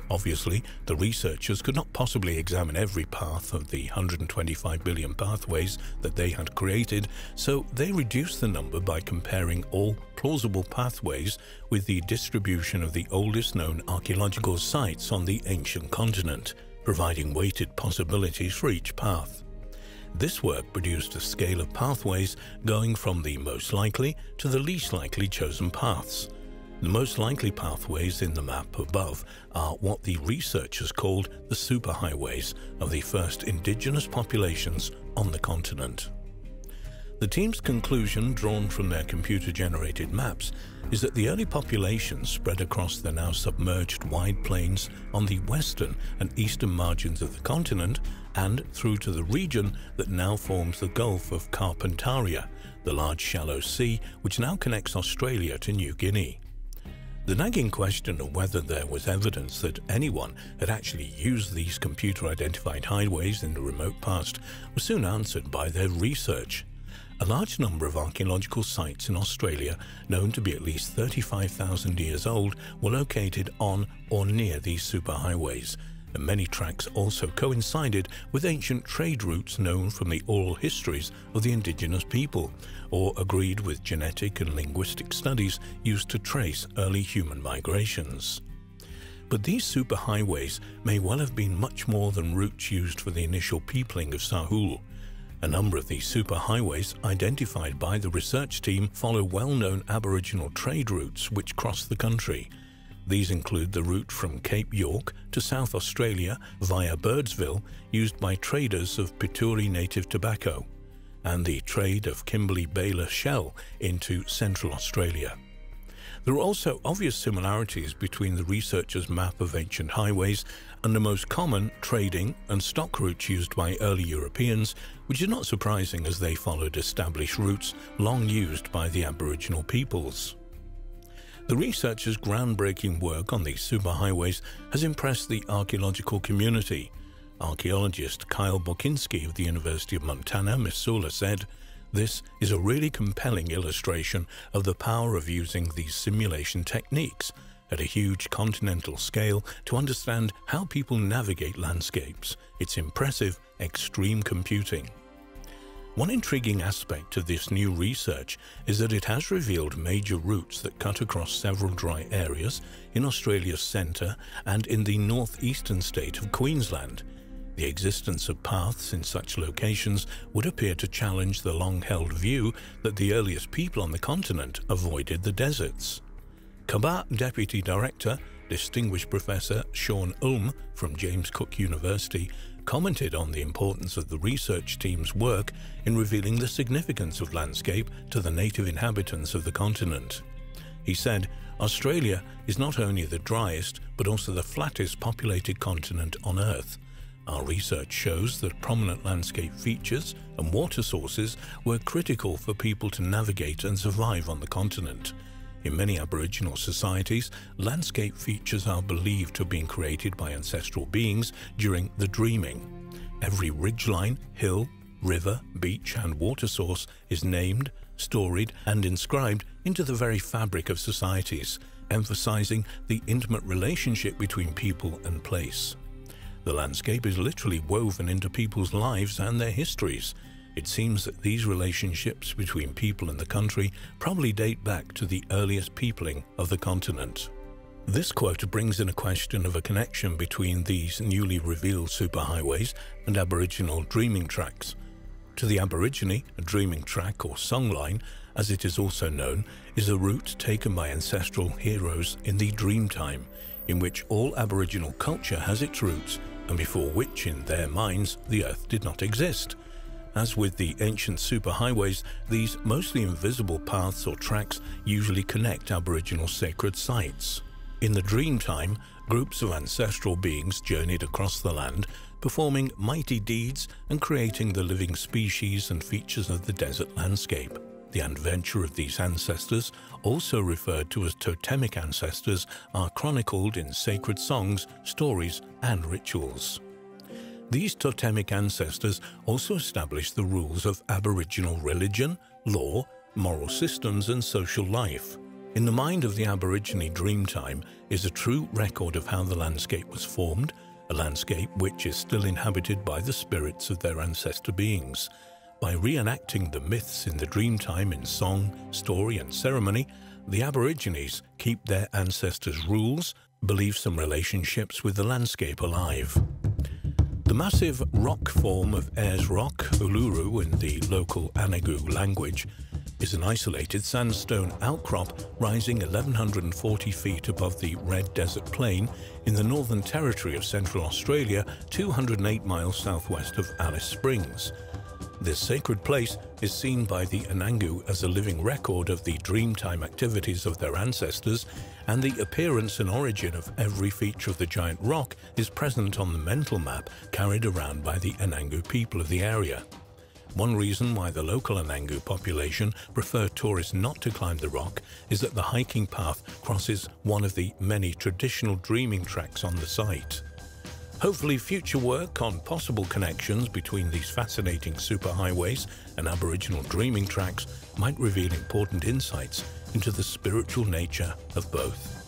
Obviously, the researchers could not possibly examine every path of the 125 billion pathways that they had created, so they reduced the number by comparing all plausible pathways with the distribution of the oldest known archaeological sites on the ancient continent, providing weighted possibilities for each path. This work produced a scale of pathways going from the most likely to the least likely chosen paths. The most likely pathways in the map above are what the researchers called the superhighways of the first indigenous populations on the continent. The team's conclusion, drawn from their computer-generated maps, is that the early populations spread across the now submerged wide plains on the western and eastern margins of the continent and through to the region that now forms the Gulf of Carpentaria, the large shallow sea which now connects Australia to New Guinea. The nagging question of whether there was evidence that anyone had actually used these computer-identified highways in the remote past was soon answered by their research. A large number of archaeological sites in Australia, known to be at least 35,000 years old, were located on or near these superhighways, and many tracks also coincided with ancient trade routes known from the oral histories of the indigenous people, or agreed with genetic and linguistic studies used to trace early human migrations. But these superhighways may well have been much more than routes used for the initial peopling of Sahul. A number of these superhighways identified by the research team follow well-known Aboriginal trade routes which cross the country. These include the route from Cape York to South Australia via Birdsville, used by traders of Pituri native tobacco, and the trade of Kimberley Baler shell into Central Australia. There are also obvious similarities between the researchers' map of ancient highways and the most common trading and stock routes used by early Europeans, which is not surprising as they followed established routes long used by the Aboriginal peoples. The researchers' groundbreaking work on these superhighways has impressed the archaeological community. Archaeologist Kyle Bokinski of the University of Montana, Missoula, said, "This is a really compelling illustration of the power of using these simulation techniques at a huge continental scale to understand how people navigate landscapes. It's impressive, extreme computing." One intriguing aspect of this new research is that it has revealed major routes that cut across several dry areas in Australia's centre and in the northeastern state of Queensland. The existence of paths in such locations would appear to challenge the long-held view that the earliest people on the continent avoided the deserts. Kaba Deputy Director, Distinguished Professor Sean Ulm from James Cook University, commented on the importance of the research team's work in revealing the significance of landscape to the native inhabitants of the continent. He said, "Australia is not only the driest but also the flattest populated continent on Earth. Our research shows that prominent landscape features and water sources were critical for people to navigate and survive on the continent. In many Aboriginal societies, landscape features are believed to have been created by ancestral beings during the dreaming. Every ridgeline, hill, river, beach and water source is named, storied and inscribed into the very fabric of societies, emphasizing the intimate relationship between people and place. The landscape is literally woven into people's lives and their histories. It seems that these relationships between people and the country probably date back to the earliest peopling of the continent." This quote brings in a question of a connection between these newly revealed superhighways and Aboriginal dreaming tracks. To the Aborigine, a dreaming track or songline, as it is also known, is a route taken by ancestral heroes in the Dreamtime, in which all Aboriginal culture has its roots and before which, in their minds, the Earth did not exist. As with the ancient superhighways, these mostly invisible paths or tracks usually connect Aboriginal sacred sites. In the Dreamtime, groups of ancestral beings journeyed across the land, performing mighty deeds and creating the living species and features of the desert landscape. The adventure of these ancestors, also referred to as totemic ancestors, are chronicled in sacred songs, stories, and rituals. These totemic ancestors also established the rules of Aboriginal religion, law, moral systems, and social life. In the mind of the Aborigine Dreamtime is a true record of how the landscape was formed, a landscape which is still inhabited by the spirits of their ancestor beings. By reenacting the myths in the Dreamtime in song, story, and ceremony, the Aborigines keep their ancestors' rules, beliefs, and relationships with the landscape alive. The massive rock form of Ayers Rock, Uluru in the local Anagu language, is an isolated sandstone outcrop rising 1,140 feet above the Red Desert Plain in the Northern Territory of Central Australia, 208 miles southwest of Alice Springs. This sacred place is seen by the Anangu as a living record of the Dreamtime activities of their ancestors, and the appearance and origin of every feature of the giant rock is present on the mental map carried around by the Anangu people of the area. One reason why the local Anangu population prefer tourists not to climb the rock is that the hiking path crosses one of the many traditional dreaming tracks on the site. Hopefully, future work on possible connections between these fascinating superhighways and Aboriginal dreaming tracks might reveal important insights into the spiritual nature of both.